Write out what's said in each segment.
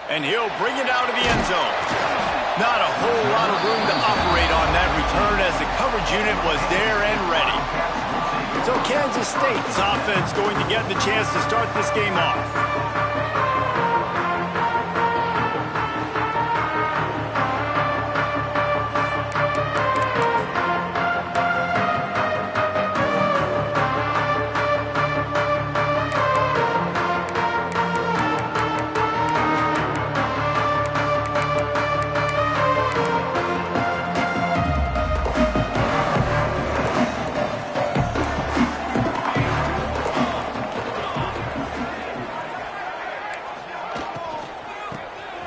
And he'll bring it out of the end zone. Not a whole lot of room to operate on that return as the coverage unit was there and ready. So Kansas State's offense going to get the chance to start this game off.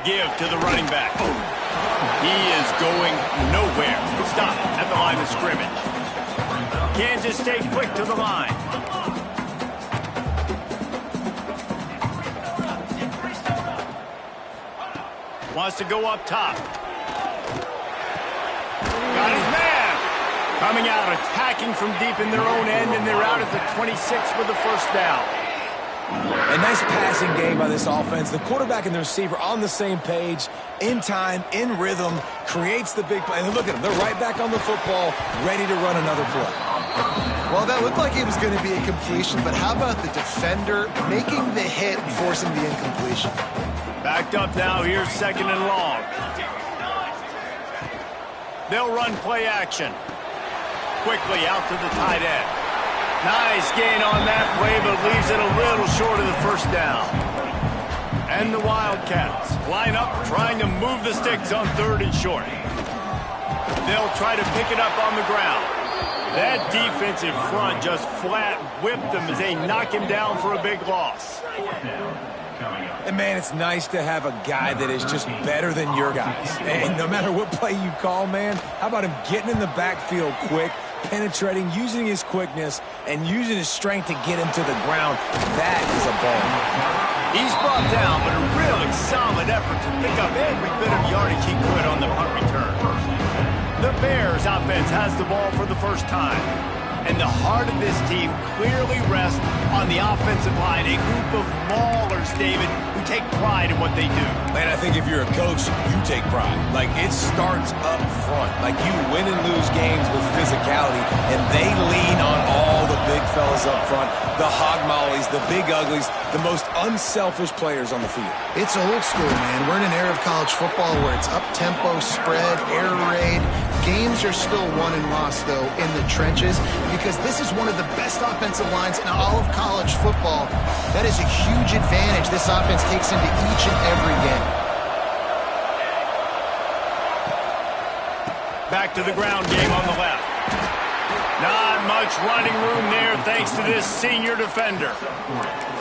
Give to the running back. He is going nowhere. Stop at the line of scrimmage. Kansas State quick to the line. Wants to go up top. Got his man. Coming out, attacking from deep in their own end, and they're out at the 26 for the first down. A nice passing game by this offense. The quarterback and the receiver on the same page, in time, in rhythm, creates the big play. And look at them. They're right back on the football, ready to run another play. Well, that looked like it was going to be a completion, but how about the defender making the hit and forcing the incompletion? Backed up now. Here's second and long. They'll run play action. Quickly out to the tight end. Nice gain on that play, but leaves it a little short of the first down. And the Wildcats line up, trying to move the sticks on third and short. They'll try to pick it up on the ground. That defensive front just flat whipped them as they knock him down for a big loss. And, man, it's nice to have a guy that is just better than your guys. And no matter what play you call, man, how about him getting in the backfield quick, penetrating, using his quickness, and using his strength to get him to the ground. That is a ball. He's brought down, but a really solid effort to pick up every bit of yardage he could on the punt return. The Bears offense has the ball for the first time. And the heart of this team clearly rests on the offensive line, a group of maulers, David, who take pride in what they do. Man, I think if you're a coach, you take pride. Like, it starts up front. Like, you win and lose games with physicality, and they lean on all the big fellas up front, the hog mollies, the big uglies, the most unselfish players on the field. It's old school, man. We're in an era of college football where it's up-tempo, spread, air raid. Games are still won and lost, though, in the trenches, because this is one of the best offensive lines in all of college football. That is a huge advantage this offense takes into each and every game. Back to the ground game on the left. Not much running room there thanks to this senior defender.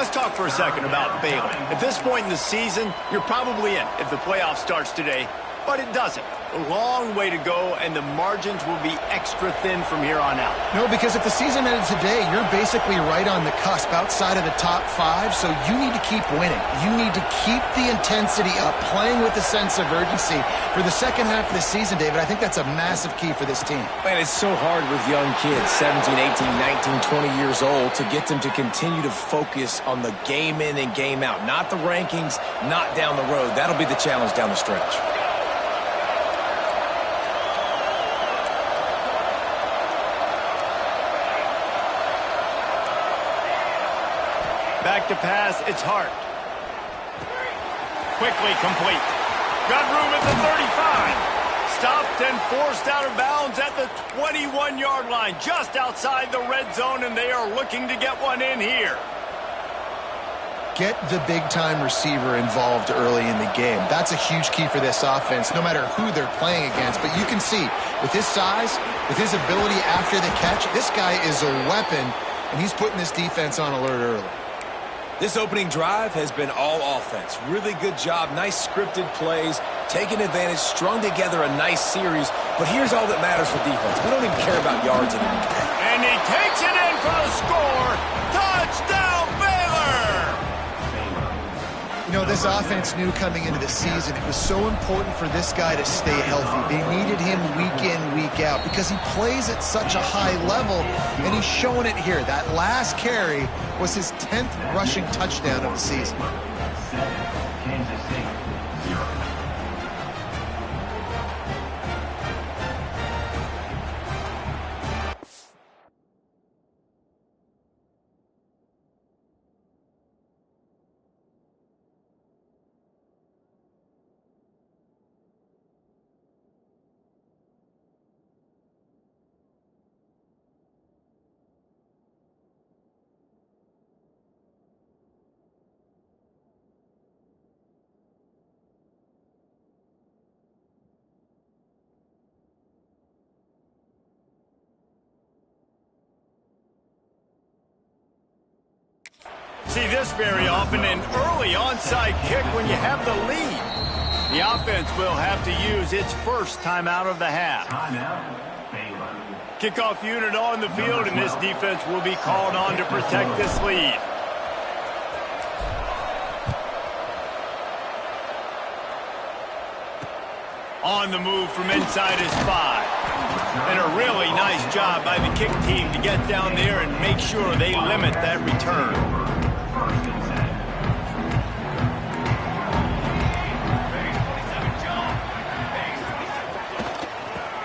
Let's talk for a second about Baylor. At this point in the season, you're probably in if the playoff starts today, but it doesn't. A long way to go, and the margins will be extra thin from here on out. No, because if the season ended today, you're basically right on the cusp outside of the top 5, so you need to keep winning. You need to keep the intensity up, playing with a sense of urgency. For the second half of the season, David, I think that's a massive key for this team. Man, it's so hard with young kids, 17, 18, 19, 20 years old, to get them to continue to focus on the game in and game out. Not the rankings, not down the road. That'll be the challenge down the stretch. Back to pass, it's Hart. Quickly complete. Got room at the 35. Stopped and forced out of bounds at the 21-yard line, just outside the red zone, and they are looking to get one in here. Get the big-time receiver involved early in the game. That's a huge key for this offense, no matter who they're playing against. But you can see, with his size, with his ability after the catch, this guy is a weapon, and he's putting this defense on alert early. This opening drive has been all offense. Really good job, nice scripted plays, taking advantage, strung together a nice series. But here's all that matters for defense. We don't even care about yards anymore. And he takes it in for the score. Touchdown, Baylor! You know, this offense knew coming into the season it was so important for this guy to stay healthy. They needed him week in, week out because he plays at such a high level, and he's showing it here. That last carry was his 10th rushing touchdown of the season. See this very often, an early onside kick when you have the lead. The offense will have to use its first timeout of the half. Kickoff unit on the field, and this defense will be called on to protect this lead. On the move from inside his 5. And a really nice job by the kick team to get down there and make sure they limit that return.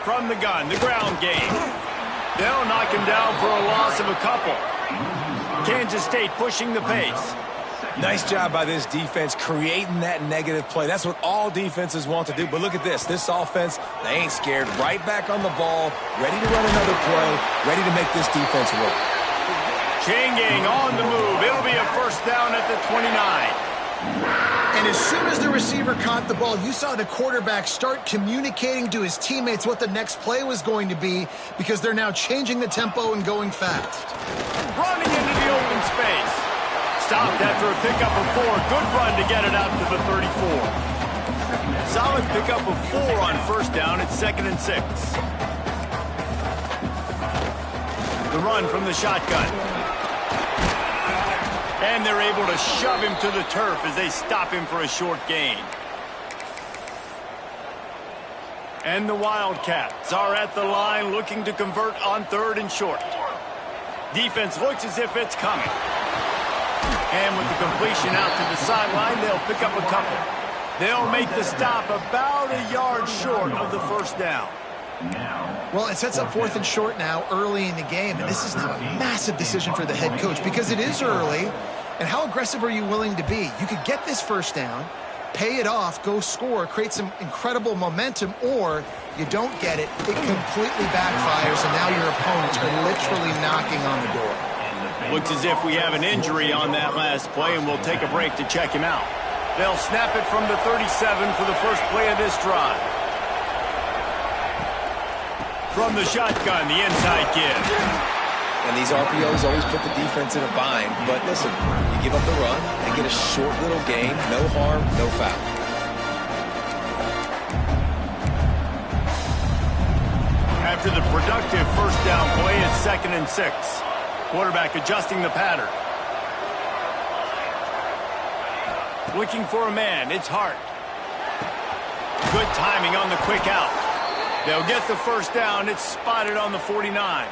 From the gun, the ground game. They'll knock him down for a loss of a couple. Kansas State pushing the pace. Nice job by this defense creating that negative play. That's what all defenses want to do. But look at this. This offense, they ain't scared. Right back on the ball, ready to run another play, ready to make this defense work. Chain gang on the move. It'll be a first down at the 29. And as soon as the receiver caught the ball, you saw the quarterback start communicating to his teammates what the next play was going to be, because they're now changing the tempo and going fast. Running into the open space. Stopped after a pickup of 4. Good run to get it out to the 34. Solid pickup of 4 on first down. It's 2nd and 6. The run from the shotgun. And they're able to shove him to the turf as they stop him for a short gain. And the Wildcats are at the line looking to convert on 3rd and short. Defense looks as if it's coming. And with the completion out to the sideline, they'll pick up a couple. They'll make the stop about a yard short of the first down. Well, it sets up 4th and short now early in the game, and this is now a massive decision for the head coach because it is early. And how aggressive are you willing to be? You could get this first down, pay it off, go score, create some incredible momentum, or you don't get it, it completely backfires, and now your opponents are literally knocking on the door. Looks as if we have an injury on that last play, and we'll take a break to check him out. They'll snap it from the 37 for the first play of this drive. From the shotgun, the inside give. And these RPOs always put the defense in a bind. But listen, you give up the run and get a short little gain. No harm, no foul. After the productive first down play, it's 2nd and 6. Quarterback adjusting the pattern. Looking for a man, it's Hart. Good timing on the quick out. They'll get the first down. It's spotted on the 49.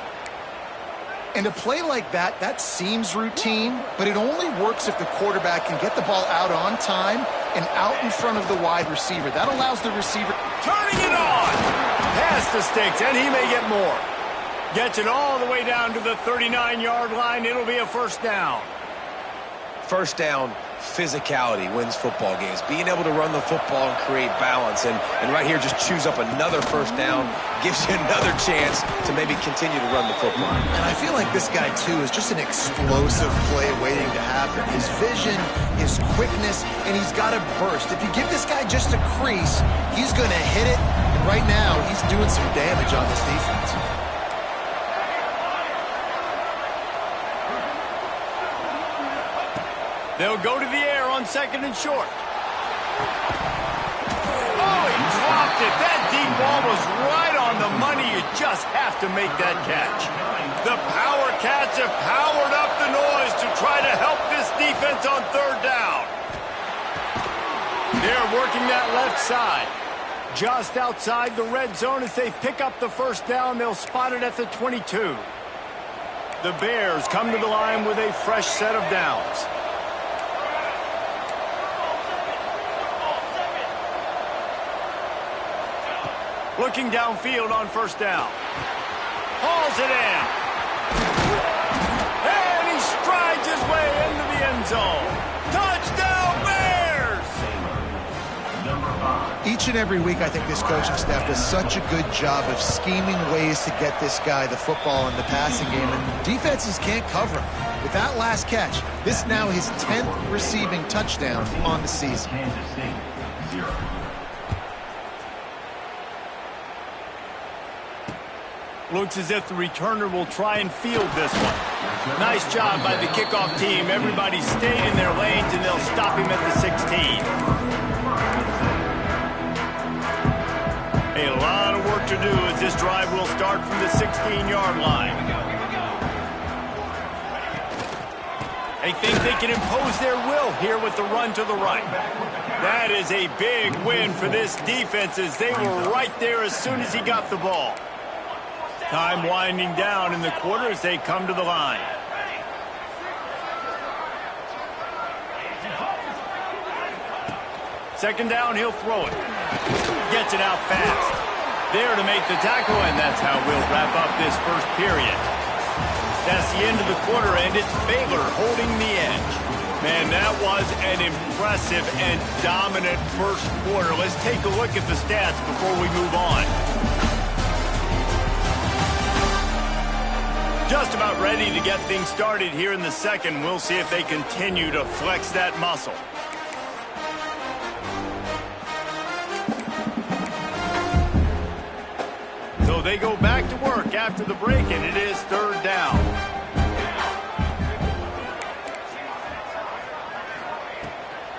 And a play like that, that seems routine, but it only works if the quarterback can get the ball out on time and out in front of the wide receiver. That allows the receiver... Turning it on! Past the sticks, and he may get more. Gets it all the way down to the 39-yard line. It'll be a first down. First down, physicality wins football games. Being able to run the football and create balance. And right here, just choose up another first down. Gives you another chance to maybe continue to run the football. And I feel like this guy, too, is just an explosive play waiting to happen. His vision, his quickness, and he's got a burst. If you give this guy just a crease, he's going to hit it. And right now, he's doing some damage on this defense. They'll go to the air on 2nd and short. Oh, he dropped it. That deep ball was right on the money. You just have to make that catch. The Power Cats have powered up the noise to try to help this defense on 3rd down. They're working that left side. Just outside the red zone as they pick up the first down. They'll spot it at the 22. The Bears come to the line with a fresh set of downs. Looking downfield on first down. Hauls it in. And he strides his way into the end zone. Touchdown, Bears! Each and every week, I think this coaching staff does such a good job of scheming ways to get this guy the football in the passing game, and defenses can't cover him. With that last catch, this now his 10th receiving touchdown on the season. Looks as if the returner will try and field this one. Nice job by the kickoff team. Everybody stayed in their lanes, and they'll stop him at the 16. A lot of work to do as this drive will start from the 16-yard line. They think they can impose their will here with the run to the right. That is a big win for this defense as they were right there as soon as he got the ball. Time winding down in the quarter as they come to the line. Second down, he'll throw it. Gets it out fast. There to make the tackle, and that's how we'll wrap up this first period. That's the end of the quarter, and it's Baylor holding the edge. Man, that was an impressive and dominant first quarter. Let's take a look at the stats before we move on. Just about ready to get things started here in the second. We'll see if they continue to flex that muscle. So they go back to work after the break, and it is third down.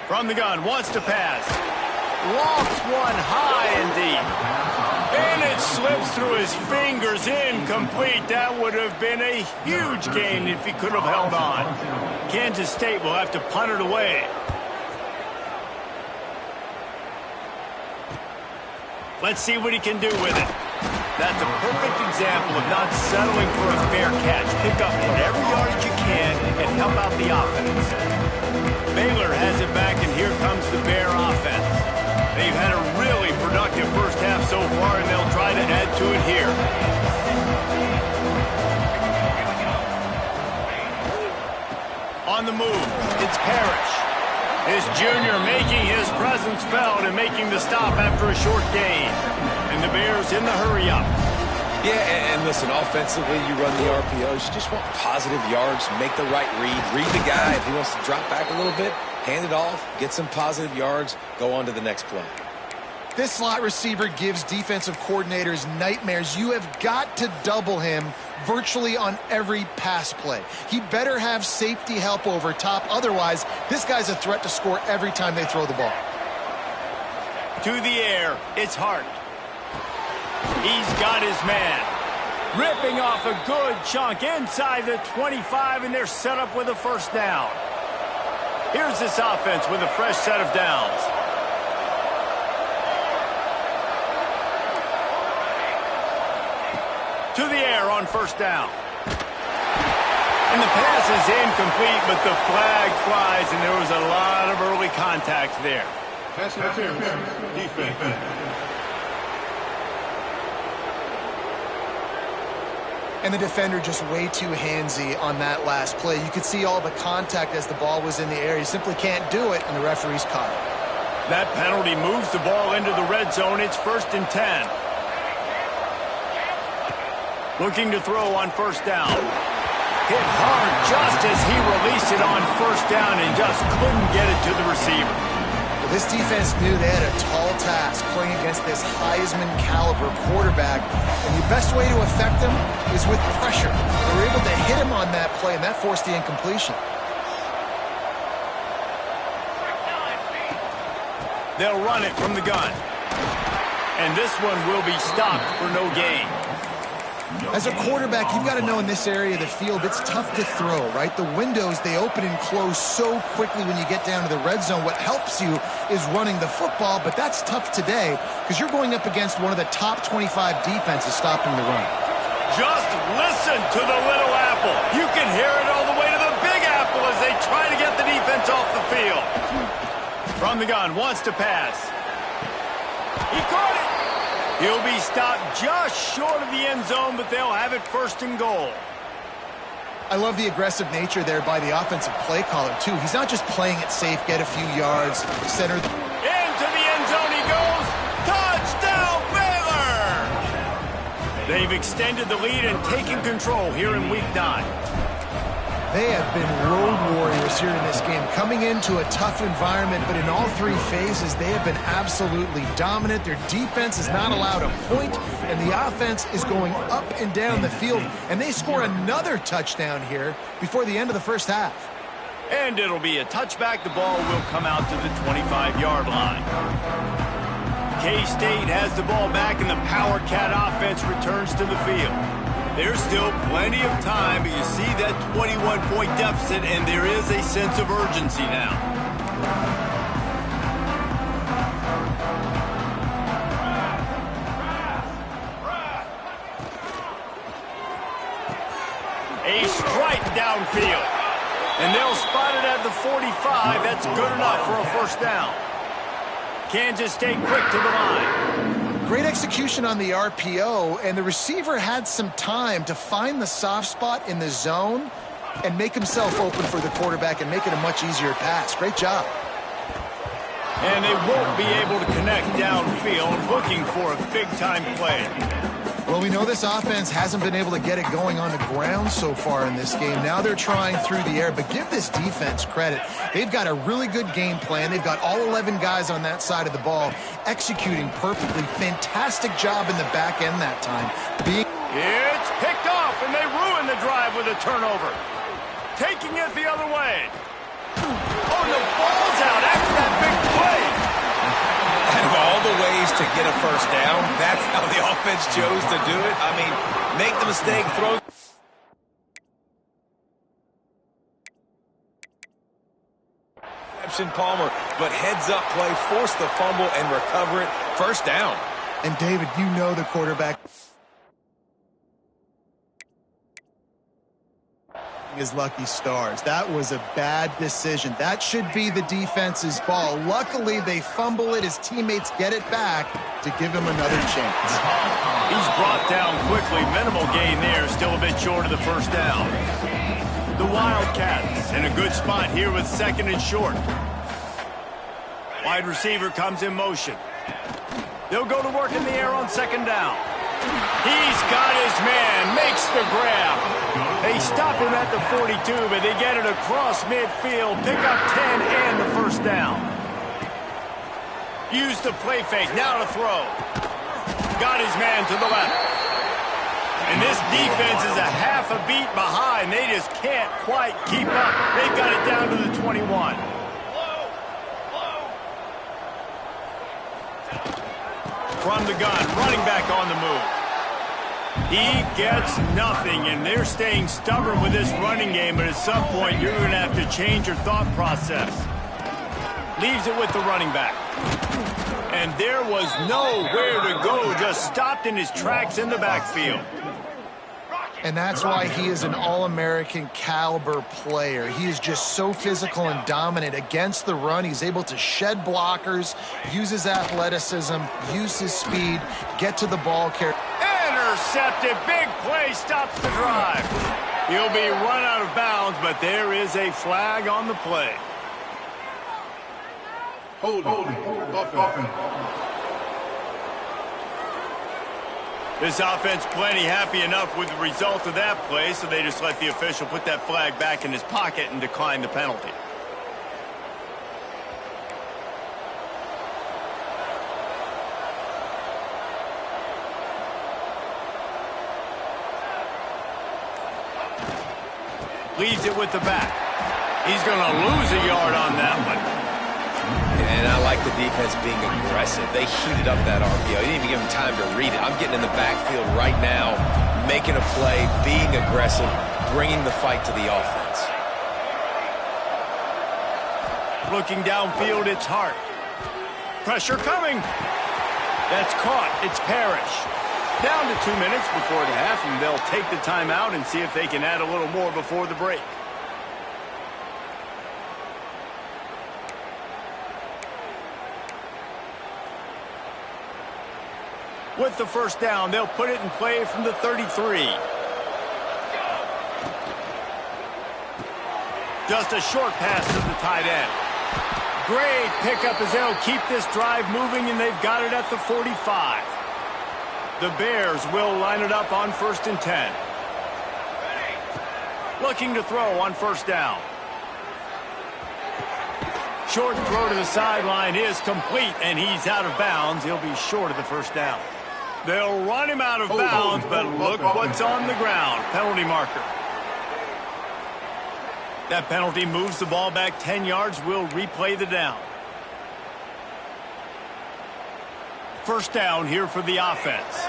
From the gun, wants to pass. Lofts one high and deep. And it slips through his fingers, incomplete. That would have been a huge gain if he could have held on. Kansas State will have to punt it away. Let's see what he can do with it. That's a perfect example of not settling for a fair catch. Pick up whatever yardage you can and help out the offense. Baylor has it back, and here comes the Bear offense. They've had a really productive first half so far, and they'll try to add to it here. On the move, it's Parrish. This junior making his presence felt and making the stop after a short gain. And the Bears in the hurry-up. Yeah, and listen, offensively, you run the RPOs. You just want positive yards, make the right read the guy. If he wants to drop back a little bit, hand it off, get some positive yards, go on to the next play. This slot receiver gives defensive coordinators nightmares. You have got to double him virtually on every pass play. He better have safety help over top. Otherwise, this guy's a threat to score every time they throw the ball. To the air, it's Hart. He's got his man. Ripping off a good chunk inside the 25, and they're set up with a first down. Here's this offense with a fresh set of downs. To the air on first down. And the pass is incomplete, but the flag flies, and there was a lot of early contact there. Pass interference. Defense. And the defender just way too handsy on that last play. You could see all the contact as the ball was in the air. He simply can't do it, and the referee's caught it. That penalty moves the ball into the red zone. It's 1st and 10. Looking to throw on first down. Hit hard just as he released it on first down and just couldn't get it to the receiver. Well, this defense knew they had a tall task playing against this Heisman-caliber quarterback, and the best way to affect him is with pressure. They were able to hit him on that play, and that forced the incompletion. They'll run it from the gun. And this one will be stopped for no gain. As a quarterback, you've got to know in this area of the field, it's tough to throw, right? The windows, they open and close so quickly when you get down to the red zone. What helps you is running the football, but that's tough today because you're going up against one of the top 25 defenses stopping the run. Just listen to the little apple. You can hear it all the way to the big apple as they try to get the defense off the field. From the gun, wants to pass. He caught it. He'll be stopped just short of the end zone, but they'll have it 1st and goal. I love the aggressive nature there by the offensive play caller, too. He's not just playing it safe, get a few yards, center. Into the end zone he goes. Touchdown, Baylor! They've extended the lead and taken control here in Week 9. They have been road warriors here in this game, coming into a tough environment, but in all three phases, they have been absolutely dominant. Their defense is not allowed a point, and the offense is going up and down the field, and they score another touchdown here before the end of the first half. And it'll be a touchback. The ball will come out to the 25-yard line. K-State has the ball back, and the Power Cat offense returns to the field. There's still plenty of time, but you see that 21-point deficit, and there is a sense of urgency now. A strike downfield. And they'll spot it at the 45. That's good enough for a first down. Kansas State quick to the line. Great execution on the RPO, and the receiver had some time to find the soft spot in the zone and make himself open for the quarterback and make it a much easier pass. Great job. And they won't be able to connect downfield, looking for a big-time play. Well, we know this offense hasn't been able to get it going on the ground so far in this game. Now they're trying through the air, but give this defense credit. They've got a really good game plan. They've got all 11 guys on that side of the ball executing perfectly. Fantastic job in the back end that time. It's picked off, and they ruin the drive with a turnover. Taking it the other way. Oh, the ball's out after that big play. Out of all the ways to get a first down, that's how the offense chose to do it. I mean, make the mistake, throw. Palmer, but heads-up play, force the fumble and recover it. First down. And, David, you know the quarterback his lucky stars. That was a bad decision. That should be the defense's ball. Luckily, they fumble it. His teammates get it back to give him another chance. He's brought down quickly. Minimal gain there. Still a bit short of the first down. The Wildcats in a good spot here with second and short. Wide receiver comes in motion. They'll go to work in the air on second down. He's got his man, makes the grab. They stop him at the 42, but they get it across midfield, pick up 10 and the first down. Use the play fake, now to throw. Got his man to the left. And this defense is a half a beat behind. They just can't quite keep up. They've got it down to the 21. From the gun, running back on the move. He gets nothing, and they're staying stubborn with this running game, but at some point you're going to have to change your thought process. Leaves it with the running back. And there was nowhere to go, just stopped in his tracks in the backfield. And that's why he is an All-American caliber player. He is just so physical and dominant against the run. He's able to shed blockers, use his athleticism, use his speed, get to the ball carrier. Intercepted. Big play stops the drive. He'll be run out of bounds, but there is a flag on the play. Holding. This offense plenty happy enough with the result of that play, so they just let the official put that flag back in his pocket and decline the penalty. Leaves it with the back. He's going to lose a yard on that one. And I like the defense being aggressive. They heated up that RPO. He didn't even give him time to read it. I'm getting in the backfield right now, making a play, being aggressive, bringing the fight to the offense. Looking downfield, it's Hart. Pressure coming. That's caught. It's Parrish. Down to 2 minutes before the half, and they'll take the timeout and see if they can add a little more before the break. With the first down, they'll put it in play from the 33. Just a short pass to the tight end. Great pickup as they'll keep this drive moving, and they've got it at the 45. The Bears will line it up on 1st and 10. Looking to throw on first down. Short throw to the sideline is complete, and he's out of bounds. He'll be short of the first down. They'll run him out of bounds, but look what's on the ground. Penalty marker. That penalty moves the ball back 10 yards. We'll replay the down. First down here for the offense.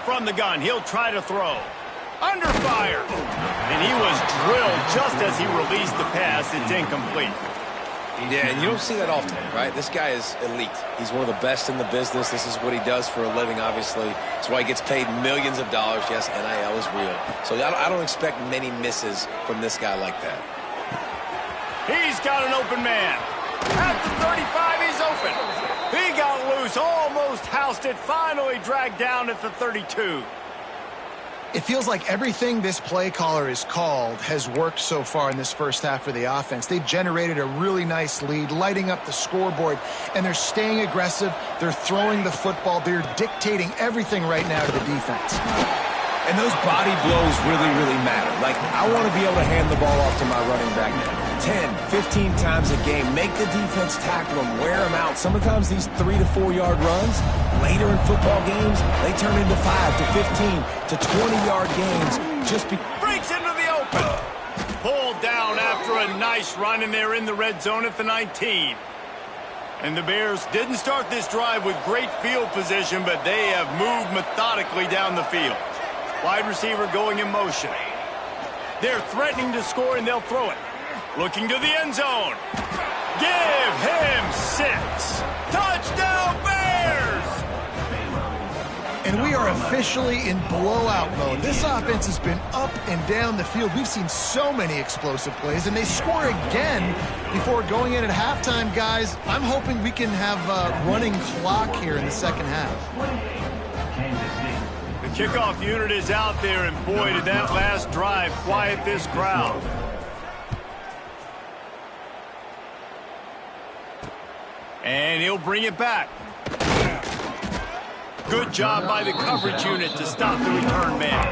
From the gun, he'll try to throw. Under fire. And he was drilled just as he released the pass. It's incomplete. Yeah, and you don't see that often, right? This guy is elite. He's one of the best in the business. This is what he does for a living, obviously. That's why he gets paid millions of dollars. Yes, NIL is real. So I don't expect many misses from this guy like that. He's got an open man. At the 35, he's open. He got loose, almost housed it, finally dragged down at the 32. It feels like everything this play caller has called has worked so far in this first half for the offense. They've generated a really nice lead, lighting up the scoreboard, and they're staying aggressive. They're throwing the football. They're dictating everything right now to the defense. And those body blows really, really matter. Like, I want to be able to hand the ball off to my running back 10, 15 times a game. Make the defense tackle them, wear them out. Sometimes these 3 to 4 yard runs, later in football games, they turn into 5 to 15 to 20-yard games. Breaks into the open. Pulled down after a nice run, and they're in the red zone at the 19. And the Bears didn't start this drive with great field position, but they have moved methodically down the field. Wide receiver going in motion. They're threatening to score, and they'll throw it. Looking to the end zone. Give him 6. Touchdown, Bears! And we are officially in blowout mode. This offense has been up and down the field. We've seen so many explosive plays, and they score again before going in at halftime, guys. I'm hoping we can have a running clock here in the second half. The kickoff unit is out there, and boy, did that last drive quiet this crowd. And he'll bring it back. Good job by the coverage unit to stop the return man.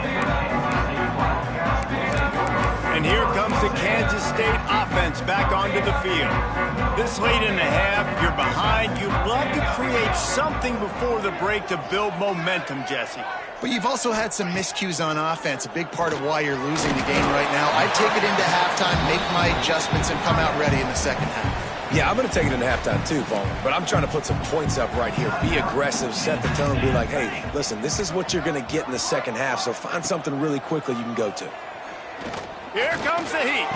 And here comes the Kansas State offense back onto the field. This late in the half, you're behind. You'd love to create something before the break to build momentum, Jesse. But you've also had some miscues on offense, a big part of why you're losing the game right now. I'd take it into halftime, make my adjustments, and come out ready in the second half. Yeah, I'm going to take it into halftime too, Paul. But I'm trying to put some points up right here. Be aggressive, set the tone, be like, hey, listen, this is what you're going to get in the second half, so find something really quickly you can go to. Here comes the heat.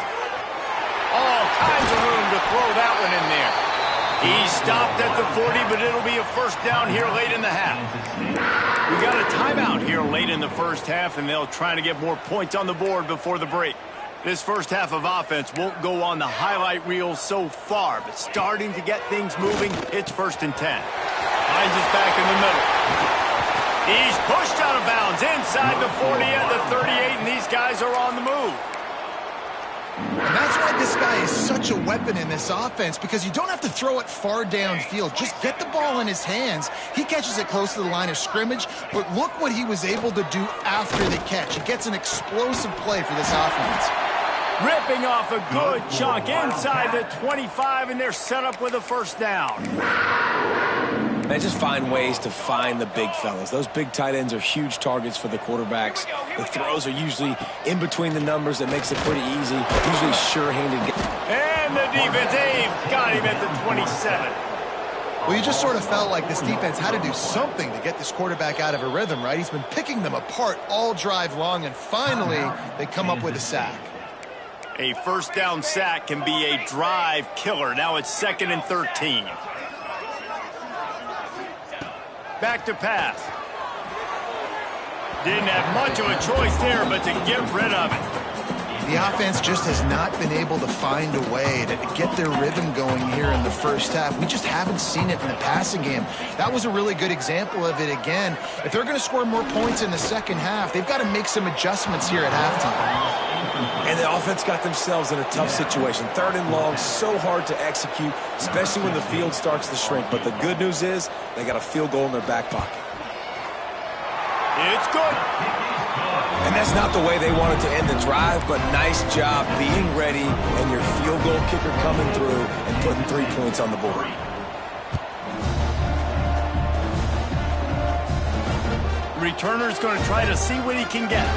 All kinds of room to throw that one in there. He stopped at the 40, but it'll be a first down here late in the half. We got a timeout here late in the first half, and they'll try to get more points on the board before the break. This first half of offense won't go on the highlight reel so far, but starting to get things moving, it's 1st and 10. Finds us back in the middle. He's pushed out of bounds inside the 40 at the 38, and these guys are on the move. And that's why this guy is such a weapon in this offense, because you don't have to throw it far downfield. Just get the ball in his hands. He catches it close to the line of scrimmage, but look what he was able to do after the catch. He gets an explosive play for this offense. Ripping off a good chunk inside the 25, and they're set up with a first down. They just find ways to find the big fellas. Those big tight ends are huge targets for the quarterbacks. The throws are usually in between the numbers. That makes it pretty easy. Usually sure-handed. And the defense, they've got him at the 27. Well, you just sort of felt like this defense had to do something to get this quarterback out of a rhythm, right? He's been picking them apart all drive long, and finally they come up with a sack. A first down sack can be a drive killer. Now it's 2nd and 13. Back to pass. Didn't have much of a choice there, but to get rid of it. The offense just has not been able to find a way to get their rhythm going here in the first half. We just haven't seen it in the passing game. That was a really good example of it again. If they're going to score more points in the second half, they've got to make some adjustments here at halftime. And the offense got themselves in a tough situation. 3rd and long, so hard to execute, especially when the field starts to shrink. But the good news is they got a field goal in their back pocket. It's good. And that's not the way they wanted to end the drive, but nice job being ready and your field goal kicker coming through and putting 3 points on the board. Returner's going to try to see what he can get.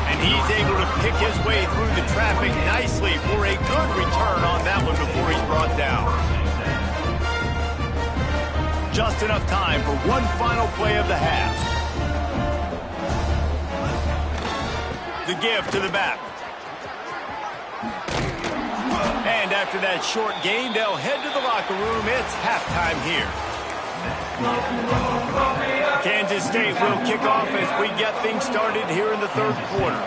And he's able to pick his way through the traffic nicely for a good return on that one before he's brought down. Just enough time for one final play of the half. The give to the back. And after that short game, they'll head to the locker room. It's halftime here. Kansas State will kick off as we get things started here in the third quarter.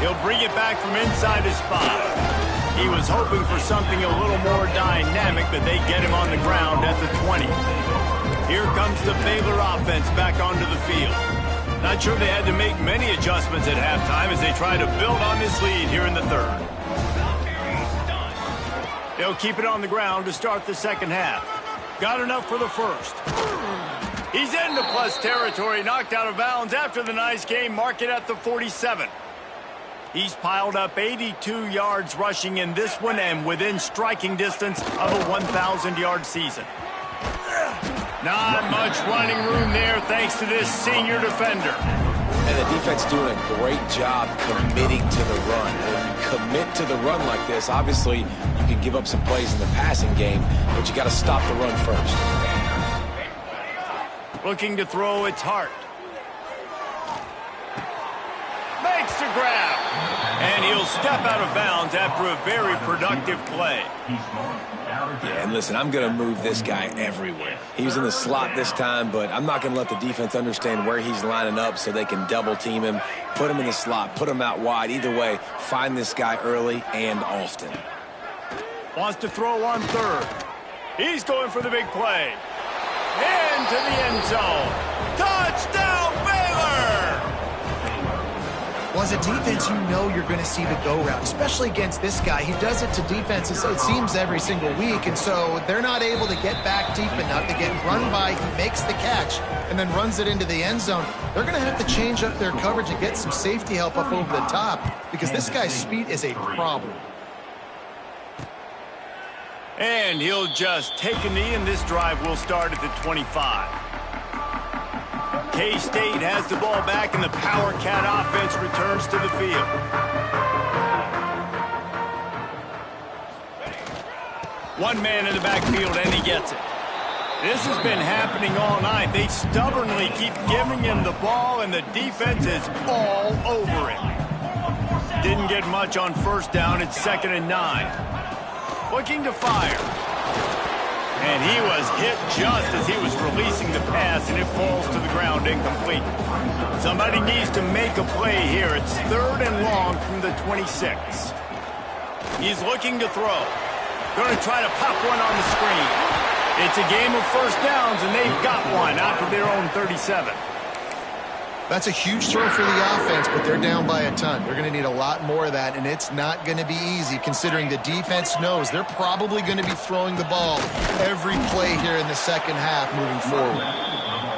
He'll bring it back from inside his 5. He was hoping for something a little more dynamic, but they get him on the ground at the 20. Here comes the Baylor offense back onto the field. Not sure they had to make many adjustments at halftime as they try to build on this lead here in the third. They'll keep it on the ground to start the second half. Got enough for the first. He's into plus territory, knocked out of bounds after the nice game, mark it at the 47. He's piled up 82 yards rushing in this one and within striking distance of a 1,000-yard season. Not much running room there thanks to this senior defender. And the defense doing a great job committing to the run. When you commit to the run like this, obviously you can give up some plays in the passing game, but you got to stop the run first. Looking to throw, it's Hart. Makes the grab. And he'll step out of bounds after a very productive play. Yeah, and listen, I'm going to move this guy everywhere. He was in the slot this time, but I'm not going to let the defense understand where he's lining up so they can double team him, put him in the slot, put him out wide. Either way, find this guy early and often. Wants to throw on third. He's going for the big play. Into the end zone. Touchdown, Baylor! Well, as a defense, you know you're going to see the go route, especially against this guy. He does it to defenses, it seems, every single week, and so they're not able to get back deep enough to get run by. He makes the catch and then runs it into the end zone. They're going to have to change up their coverage and get some safety help up over the top because this guy's speed is a problem. And he'll just take a knee, and this drive will start at the 25. K-State has the ball back, and the Power Cat offense returns to the field. One man in the backfield, and he gets it. This has been happening all night. They stubbornly keep giving him the ball, and the defense is all over it. Didn't get much on first down. It's 2nd and 9. Looking to fire. And he was hit just as he was releasing the pass, and it falls to the ground incomplete. Somebody needs to make a play here. It's 3rd and long from the 26. He's looking to throw. Going to try to pop one on the screen. It's a game of first downs, and they've got one out to their own 37. That's a huge throw for the offense, but they're down by a ton. They're going to need a lot more of that, and it's not going to be easy considering the defense knows they're probably going to be throwing the ball every play here in the second half moving forward.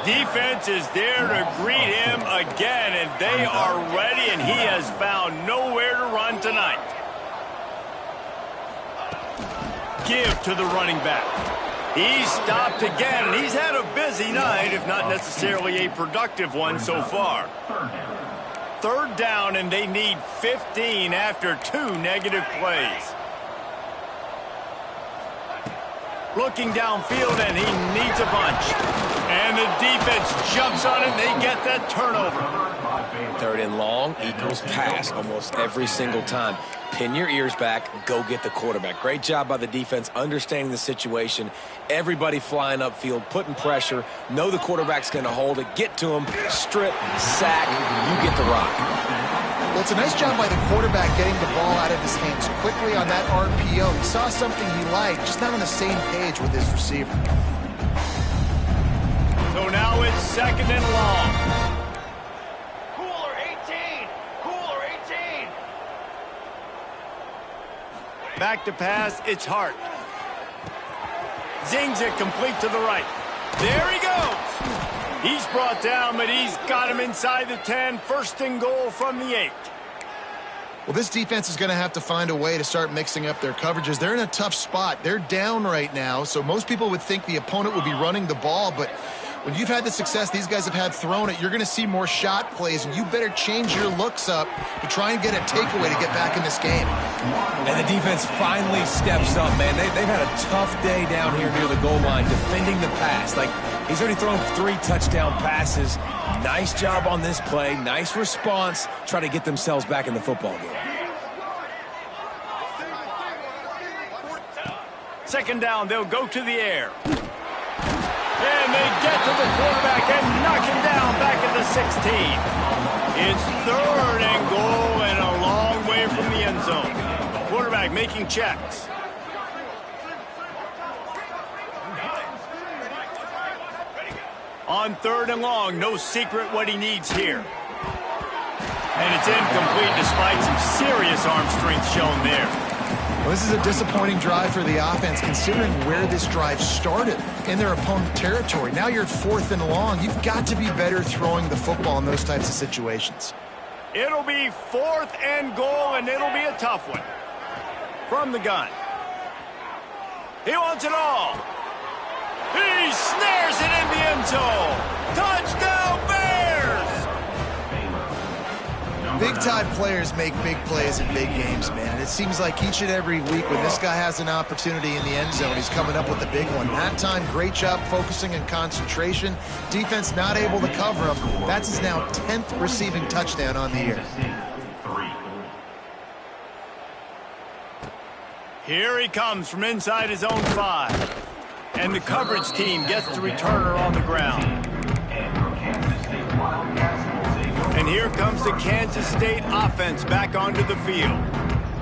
Defense is there to greet him again, and they are ready, and he has found nowhere to run tonight. Give to the running back. He's stopped again, and he's had a busy night, if not necessarily a productive one so far. 3rd down, and they need 15 after 2 negative plays. Looking downfield, and he needs a bunch. And the defense jumps on it, and they get that turnover. 3rd and long equals pass almost every single time. Pin your ears back, go get the quarterback. Great job by the defense understanding the situation. Everybody flying upfield, putting pressure. Know the quarterback's going to hold it. Get to him, strip, sack, you get the rock. Well, it's a nice job by the quarterback getting the ball out of his hands quickly on that RPO. He saw something he liked, just not on the same page with his receiver. So now it's 2nd and long. Cooler 18! Cooler 18! Back to pass, it's Hart. Zings it complete to the right. There he goes. He's brought down, but he's got him inside the 10. First and goal from the 8. Well, this defense is going to have to find a way to start mixing up their coverages. They're in a tough spot. They're down right now, so most people would think the opponent would be running the ball, but when you've had the success these guys have had throwing it, you're going to see more shot plays, and you better change your looks up to try and get a takeaway to get back in this game. And the defense finally steps up, man. They've had a tough day down here near the goal line defending the pass. Like, he's already thrown 3 touchdown passes. Nice job on this play. Nice response. Try to get themselves back in the football game. Second down, they'll go to the air. And they get to the quarterback and knock him down back at the 16. It's third and goal and a long way from the end zone. Quarterback making checks. On third and long, no secret what he needs here. And it's incomplete despite some serious arm strength shown there. Well, this is a disappointing drive for the offense, considering where this drive started in their opponent territory. Now you're at 4th and long. You've got to be better throwing the football in those types of situations. It'll be 4th and goal, and it'll be a tough one. From the gun. He wants it all. He snares it in the end zone. Touchdown, Bears! Big-time players make big plays in big games, man. And it seems like each and every week when this guy has an opportunity in the end zone, he's coming up with a big one. That time, great job focusing and concentration. Defense not able to cover him. That's his now 10th receiving touchdown on the year. Here he comes from inside his own 5. And the coverage team gets the returner on the ground. And here comes the Kansas State offense back onto the field.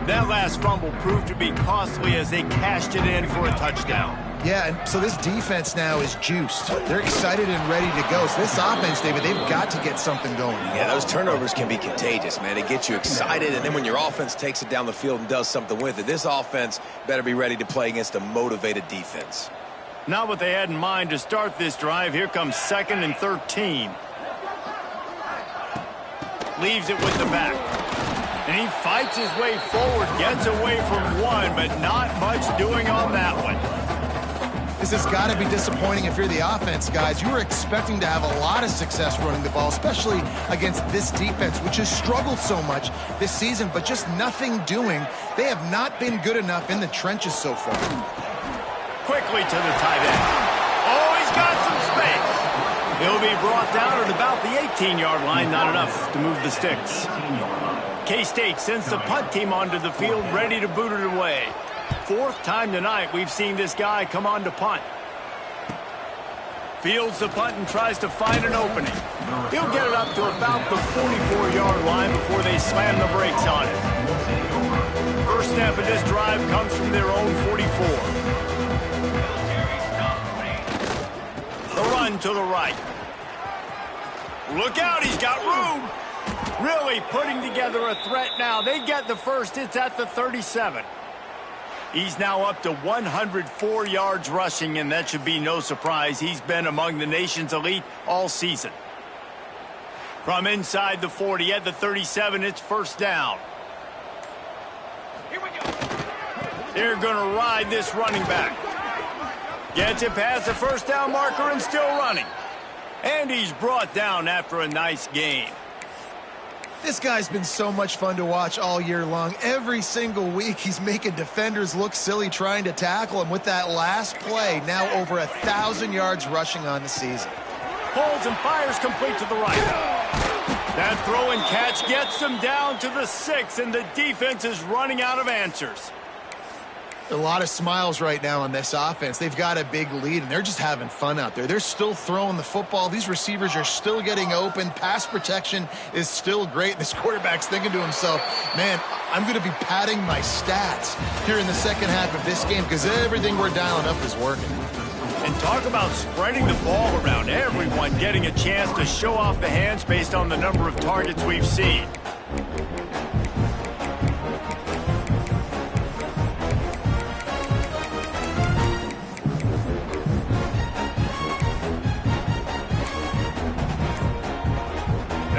That last fumble proved to be costly as they cashed it in for a touchdown. Yeah, and so this defense now is juiced. They're excited and ready to go. So this offense, David, they've got to get something going. Yeah, those turnovers can be contagious, man. It gets you excited, and then when your offense takes it down the field and does something with it, this offense better be ready to play against a motivated defense. Not what they had in mind to start this drive. Here comes 2nd and 13. Leaves it with the back. And he fights his way forward, gets away from one, but not much doing on that one. This has got to be disappointing if you're the offense, guys. You were expecting to have a lot of success running the ball, especially against this defense, which has struggled so much this season, but just nothing doing. They have not been good enough in the trenches so far. Quickly to the tight end. Oh, he's got some space. He'll be brought down at about the 18-yard line. Not enough to move the sticks. K-State sends the punt team onto the field, ready to boot it away. 4th time tonight we've seen this guy come on to punt. Fields the punt and tries to find an opening. He'll get it up to about the 44-yard line before they slam the brakes on it. First step of this drive comes from their own 44. The run to the right. Look out, he's got room. Really putting together a threat now. They get the first. It's at the 37. He's now up to 104 yards rushing, and that should be no surprise. He's been among the nation's elite all season. From inside the 40 at the 37, it's first down. Here we go. They're going to ride this running back. Gets it past the first down marker and still running. And he's brought down after a nice gain. This guy's been so much fun to watch all year long. Every single week, he's making defenders look silly trying to tackle him with that last play. Now over 1,000 yards rushing on the season. Pulls and fires complete to the right. That throw and catch gets them down to the 6, and the defense is running out of answers. A lot of smiles right now on this offense. They've got a big lead, and they're just having fun out there. They're still throwing the football. These receivers are still getting open. Pass protection is still great. This quarterback's thinking to himself, man, I'm going to be padding my stats here in the second half of this game because everything we're dialing up is working. And talk about spreading the ball around. Everyone getting a chance to show off the hands based on the number of targets we've seen.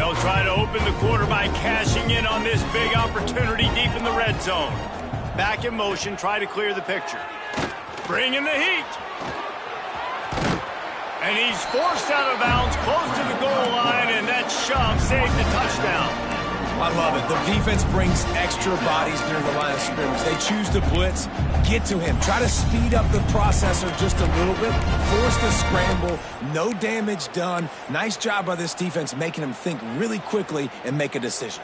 They'll try to open the quarter by cashing in on this big opportunity deep in the red zone. Back in motion, try to clear the picture. Bring in the heat. And he's forced out of bounds close to the goal line, and that shove saved the touchdown. I love it. The defense brings extra bodies near the line of scrimmage. They choose to blitz, get to him, try to speed up the processor just a little bit, force the scramble, no damage done. Nice job by this defense making him think really quickly and make a decision.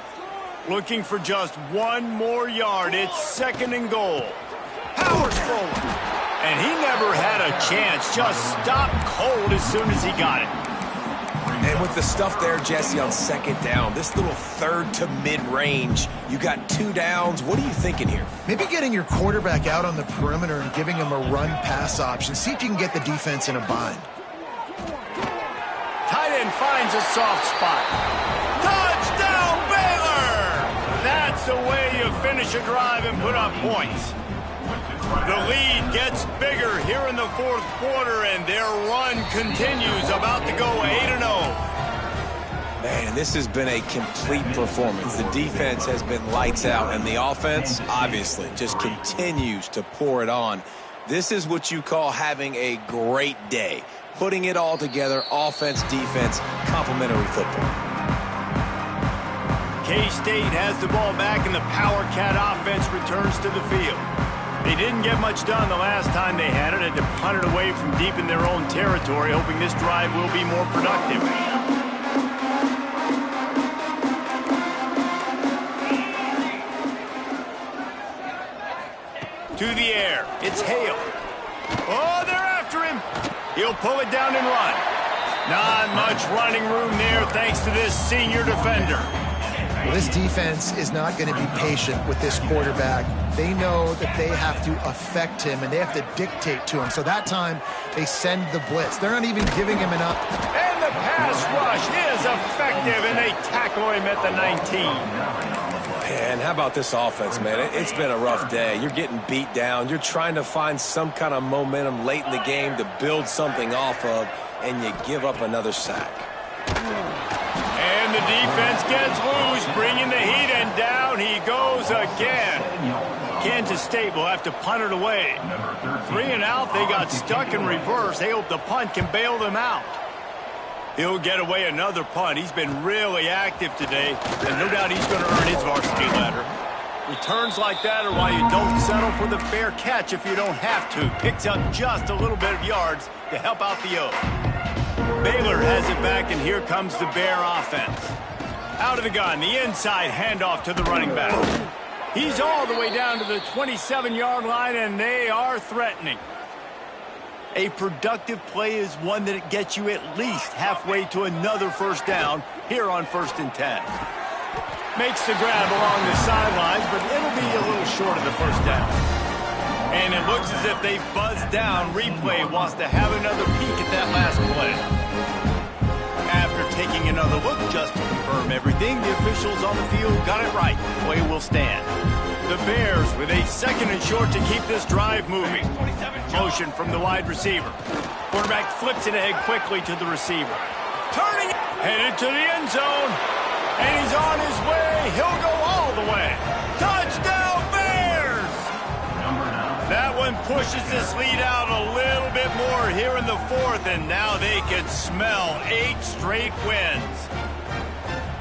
Looking for just one more yard. It's 2nd and goal. Powers forward. And he never had a chance. Just stopped cold as soon as he got it. And with the stuff there, Jesse, on 2nd down, this little 3rd to mid-range, you got 2 downs. What are you thinking here? Maybe getting your quarterback out on the perimeter and giving him a run-pass option. See if you can get the defense in a bind. Tight end finds a soft spot. Touchdown, Baylor! That's the way you finish a drive and put up points. The lead gets bigger here in the 4th quarter, and their run continues, about to go 8-0. Man, this has been a complete performance. The defense has been lights out, and the offense, obviously, just continues to pour it on. This is what you call having a great day. Putting it all together, offense, defense, complementary football. K-State has the ball back, and the Power Cat offense returns to the field. They didn't get much done the last time they had it. Had to punt it away from deep in their own territory, hoping this drive will be more productive. To the air. It's Hale. Oh, they're after him. He'll pull it down and run. Not much running room there thanks to this senior defender. This defense is not going to be patient with this quarterback. They know that they have to affect him, and they have to dictate to him. So that time, they send the blitz. They're not even giving him enough. And the pass rush is effective, and they tackle him at the 19. Man, how about this offense, man? It's been a rough day. You're getting beat down. You're trying to find some kind of momentum late in the game to build something off of, and you give up another sack. And the defense gets loose, bringing the heat, and down he goes again. Kansas State will have to punt it away. 3 and out, they got stuck in reverse. They hope the punt can bail them out. He'll get away another punt. He's been really active today, and no doubt he's going to earn his varsity letter. Returns like that are why you don't settle for the fair catch if you don't have to. Picks up just a little bit of yards to help out the O. Baylor has it back, and here comes the Bear offense. Out of the gun, the inside handoff to the running back. He's all the way down to the 27-yard line, and they are threatening. A productive play is one that gets you at least halfway to another 1st down here on 1st and 10. Makes the grab along the sidelines, but it'll be a little short of the 1st down. And it looks as if they buzzed down. Replay wants to have another peek at that last play. After taking another look just to confirm everything, the officials on the field got it right. Play will stand. The Bears with a 2nd and short to keep this drive moving. Motion from the wide receiver. Quarterback flips it ahead quickly to the receiver. Turning, headed to the end zone. And he's on his way. He'll go all the way. Touchdown, Bears! That one pushes this lead out a little bit more here in the 4th, and now they can smell 8 straight wins.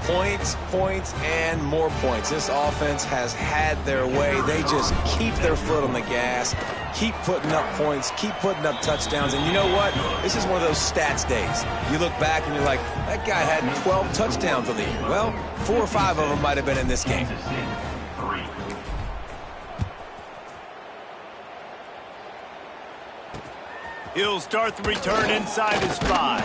Points, points, and more points. This offense has had their way. They just keep their foot on the gas, keep putting up points, keep putting up touchdowns. And you know what? This is one of those stats days. You look back and you're like, that guy had 12 touchdowns on the year. Well, 4 or 5 of them might have been in this game. He'll start the return inside his 5.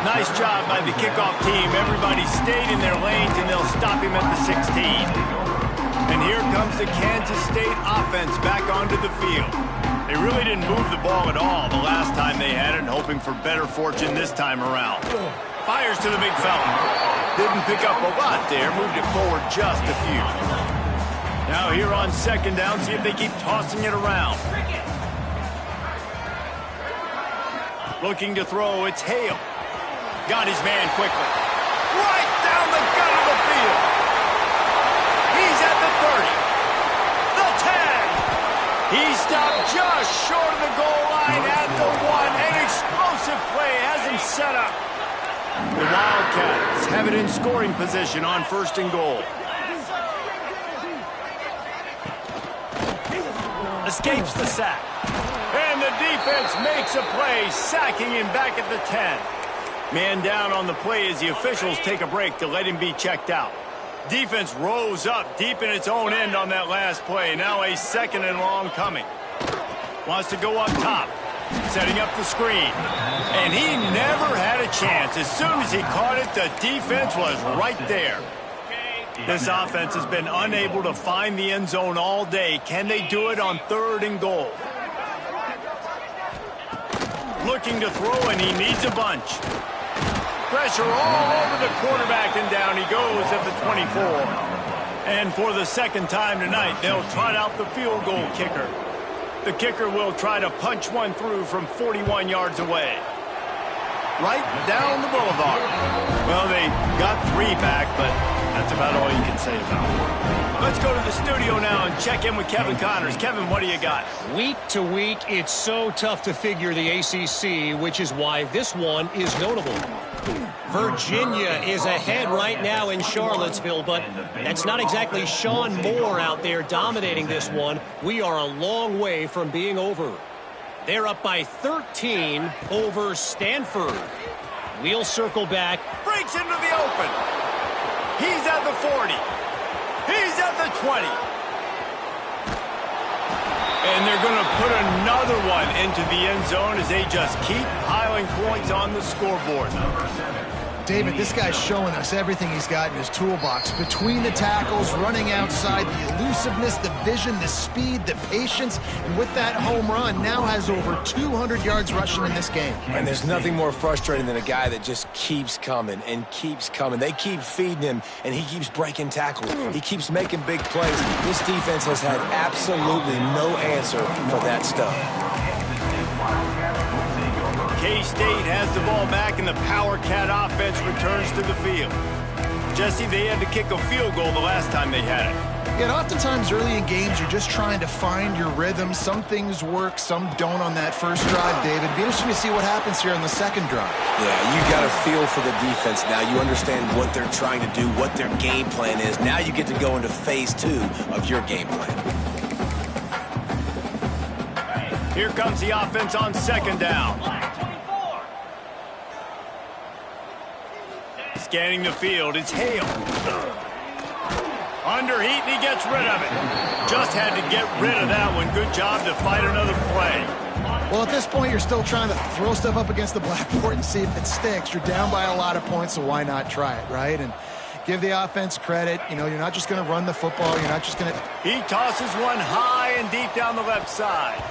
Nice job by the kickoff team. Everybody stayed in their lanes, and they'll stop him at the 16. And here comes the Kansas State offense back onto the field. They really didn't move the ball at all the last time they had it, hoping for better fortune this time around. Fires to the big fella. Didn't pick up a lot there, moved it forward just a few. Now here on 2nd down, see if they keep tossing it around. Looking to throw, it's Hale. Got his man quickly. right down the gut of the field. He's at the 30, the 10. He stopped just short of the goal line at the 1. An explosive play has him set up. The Wildcats have it in scoring position on 1st and goal. Escapes the sack. And the defense makes a play, sacking him back at the 10. Man down on the play as the officials take a break to let him be checked out. Defense rose up deep in its own end on that last play. Now a 2nd and long coming. Wants to go up top. Setting up the screen. And he never had a chance. As soon as he caught it, the defense was right there. This offense has been unable to find the end zone all day. Can they do it on 3rd and goal? Looking to throw, and he needs a bunch. Pressure all over the quarterback, and down he goes at the 24. And for the 2nd time tonight, they'll trot out the field goal kicker. The kicker will try to punch one through from 41 yards away. Right down the boulevard. Well, they got 3 back, but that's about all you can say about it. Let's go to the studio now and check in with Kevin Connors. Kevin, what do you got? Week to week, it's so tough to figure the ACC, which is why this one is notable. Virginia is ahead right now in Charlottesville, but that's not exactly Sean Moore out there dominating this one. We are a long way from being over. They're up by 13 over Stanford. We'll circle back. Breaks into the open. He's at the 40. He's at the 20. And they're going to put another one into the end zone as they just keep piling points on the scoreboard. David, this guy's showing us everything he's got in his toolbox. Between the tackles, running outside, the elusiveness, the vision, the speed, the patience, and with that home run, now has over 200 yards rushing in this game. And there's nothing more frustrating than a guy that just keeps coming and keeps coming. They keep feeding him, and he keeps breaking tackles. He keeps making big plays. This defense has had absolutely no answer for that stuff. K-State has the ball back, and the Power Cat offense returns to the field. Jesse, they had to kick a field goal the last time they had it. Yeah, and oftentimes early in games, you're just trying to find your rhythm. Some things work, some don't on that first drive, David. It'd be interesting to see what happens here on the 2nd drive. Yeah, you got a feel for the defense now. You understand what they're trying to do, what their game plan is. Now you get to go into phase 2 of your game plan. Here comes the offense on 2nd down. Scanning the field, it's Hale. Under heat, and he gets rid of it. Just had to get rid of that one. Good job to fight another play. Well, at this point, you're still trying to throw stuff up against the blackboard and see if it sticks. You're down by a lot of points, so why not try it, right? And give the offense credit. You know, you're not just going to run the football. You're not just going to... He tosses one high and deep down the left side.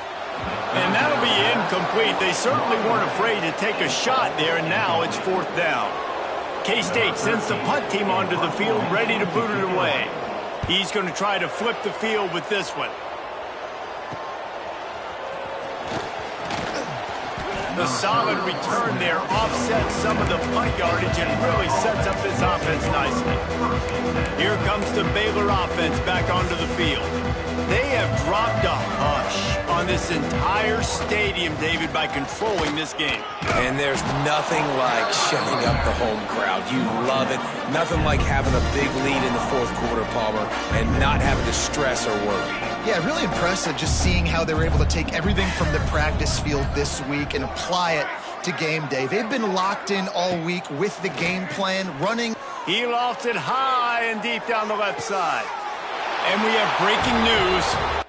And that'll be incomplete. They certainly weren't afraid to take a shot there, and now it's 4th down. K-State sends the punt team onto the field, ready to boot it away. He's going to try to flip the field with this one. The solid return there offsets some of the punt yardage and really sets up this offense nicely. Here comes the Baylor offense back onto the field. They have dropped a hush on this entire stadium, David, by controlling this game. And there's nothing like shutting up the home crowd. You love it. Nothing like having a big lead in the 4th quarter, Palmer, and not having to stress or worry. Yeah, really impressive just seeing how they were able to take everything from the practice field this week and apply it to game day. They've been locked in all week with the game plan, running. He lofts it high and deep down the left side. And we have breaking news.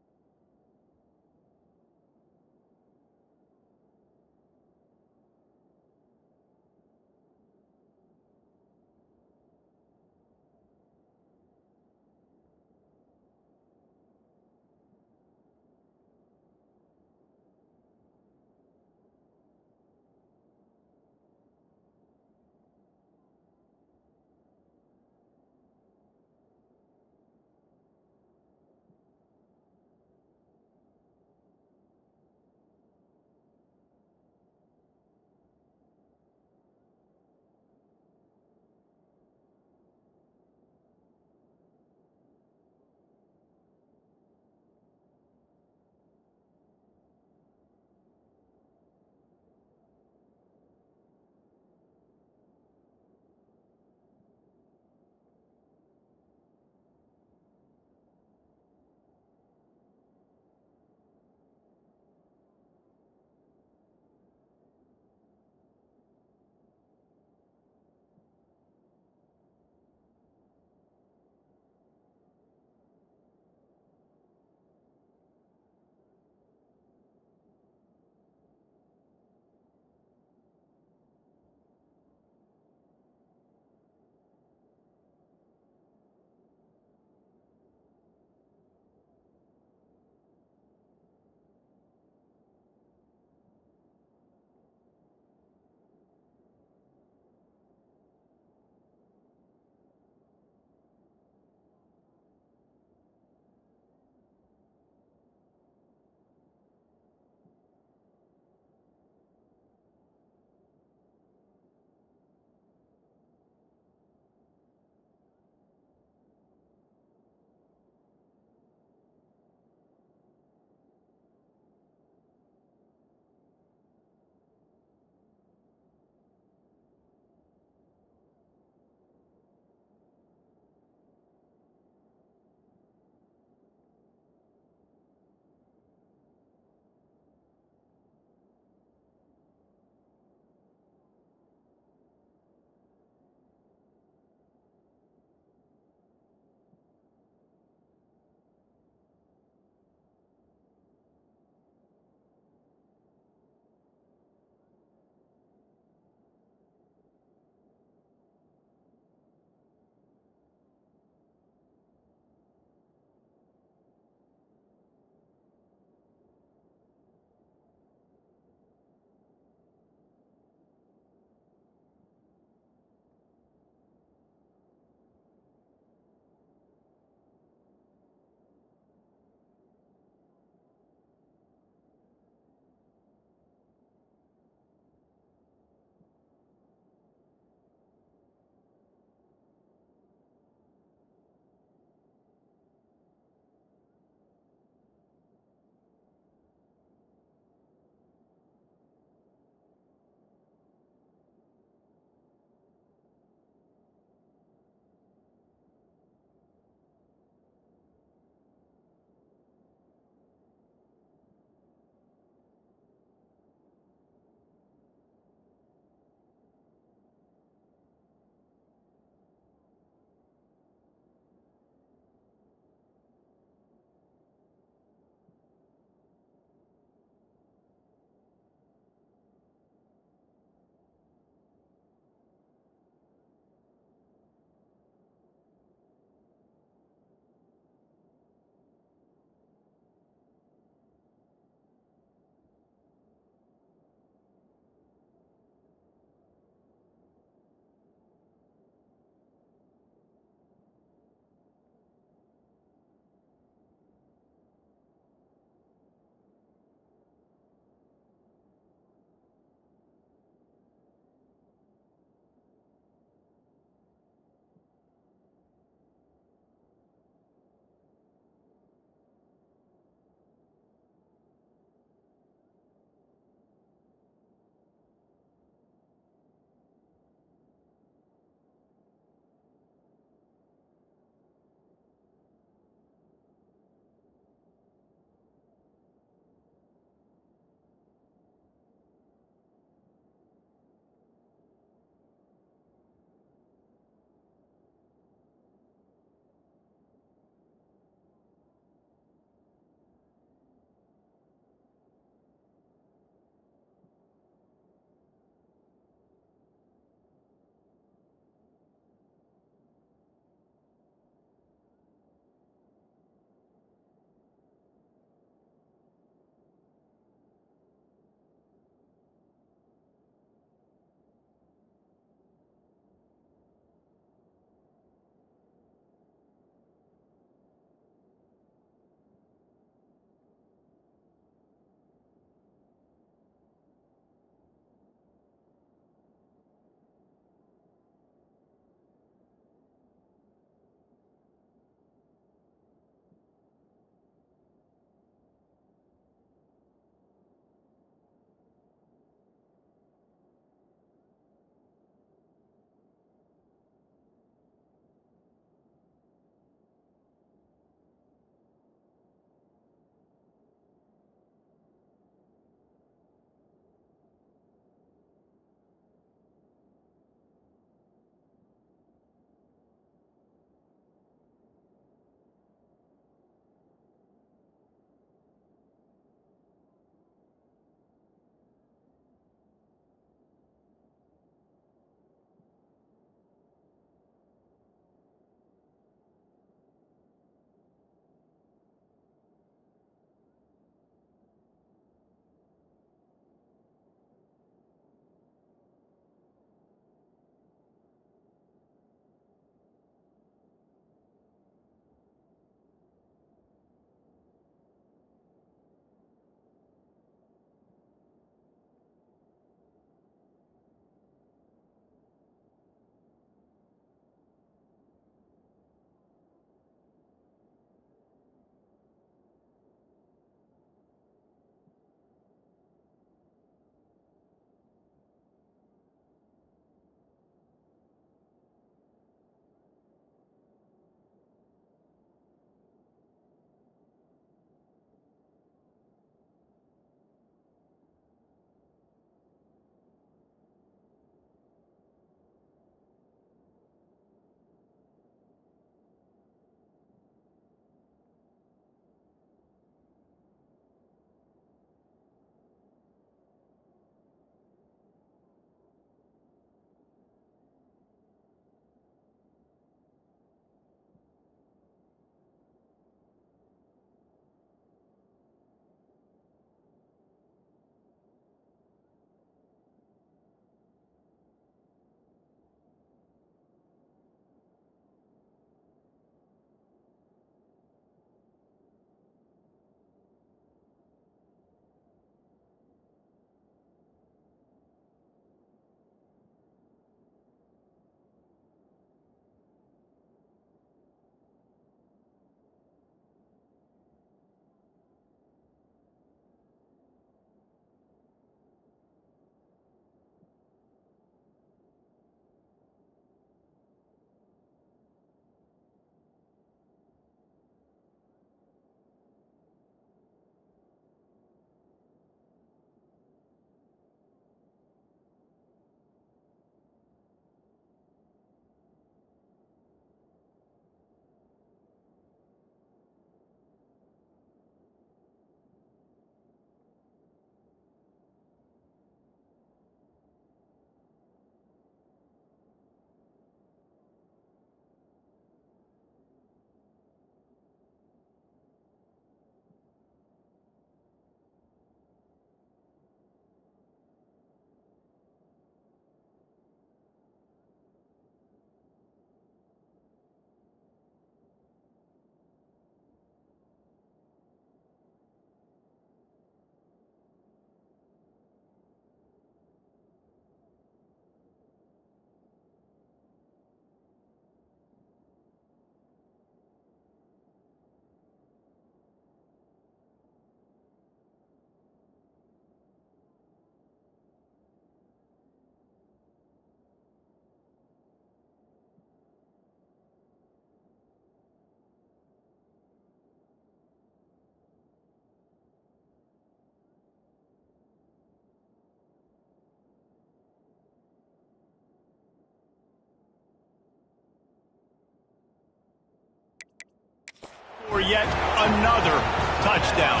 yet another touchdown.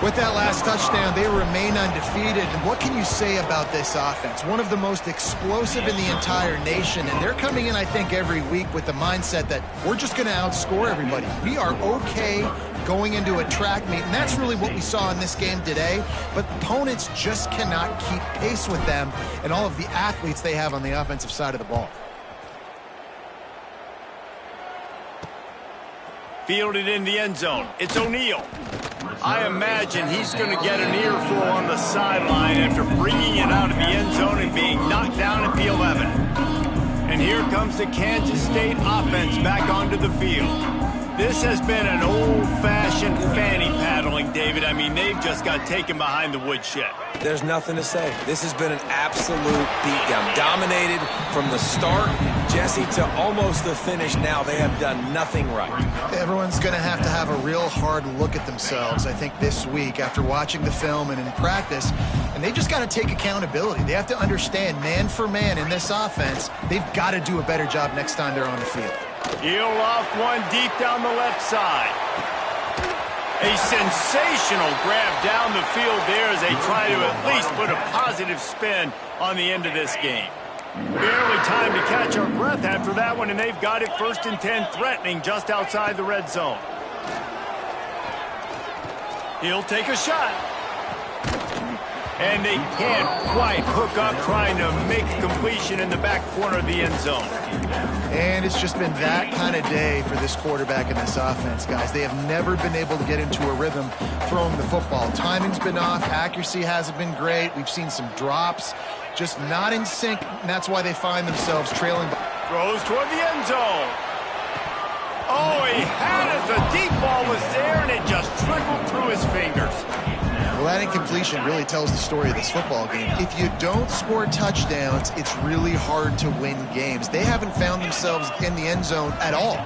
With that last touchdown, they remain undefeated. And what can you say about this offense? One of the most explosive in the entire nation. And they're coming in, I think, every week with the mindset that we're just going to outscore everybody. We are okay going into a track meet. And that's really what we saw in this game today. But opponents just cannot keep pace with them and all of the athletes they have on the offensive side of the ball. Fielded in the end zone. It's O'Neal. I imagine he's going to get an earful on the sideline after bringing it out of the end zone and being knocked down at the 11. And here comes the Kansas State offense back onto the field. This has been an old-fashioned fanny paddling, David. I mean, they've just got taken behind the woodshed. There's nothing to say. This has been an absolute beatdown. Dominated from the start, Jesse, to almost the finish now. They have done nothing right. Everyone's going to have a real hard look at themselves, I think, this week after watching the film and in practice. And they just got to take accountability. They have to understand, man for man in this offense, they've got to do a better job next time they're on the field. He'll loft one deep down the left side. A sensational grab down the field there as they try to at least put a positive spin on the end of this game. Barely time to catch our breath after that one, and they've got it 1st and 10, threatening just outside the red zone. He'll take a shot. And they can't quite hook up, trying to make a completion in the back corner of the end zone. And it's just been that kind of day for this quarterback and this offense, guys. They have never been able to get into a rhythm throwing the football. Timing's been off. Accuracy hasn't been great. We've seen some drops, just not in sync, and that's why they find themselves trailing. Throws toward the end zone. Oh, he had it. The deep ball was there, and it just trickled through his fingers. Well, that incompletion really tells the story of this football game. If you don't score touchdowns, it's really hard to win games. They haven't found themselves in the end zone at all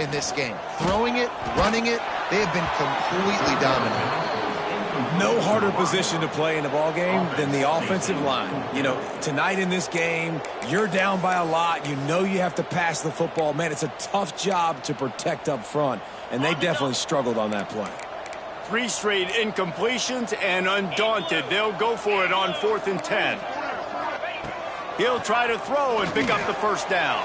in this game. Throwing it, running it, they have been completely dominant. No harder position to play in a ball game than the offensive line. You know, tonight in this game, you're down by a lot. You know you have to pass the football. Man, it's a tough job to protect up front, and they definitely struggled on that play. 3 straight incompletions, and undaunted, they'll go for it on 4th and 10. He'll try to throw and pick up the first down.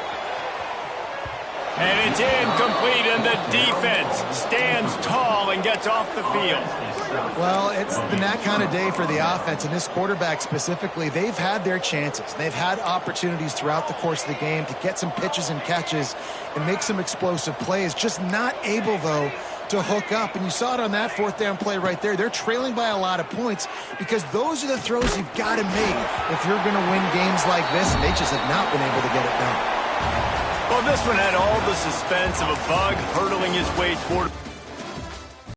And it's incomplete, and the defense stands tall and gets off the field. Well, it's been that kind of day for the offense, and this quarterback specifically. They've had their chances. They've had opportunities throughout the course of the game to get some pitches and catches and make some explosive plays. Just not able, though, to hook up. And you saw it on that 4th down play right there. They're trailing by a lot of points because those are the throws you've got to make if you're going to win games like this, and they just have not been able to get it done. Well, this one had all the suspense of a bug hurtling his way toward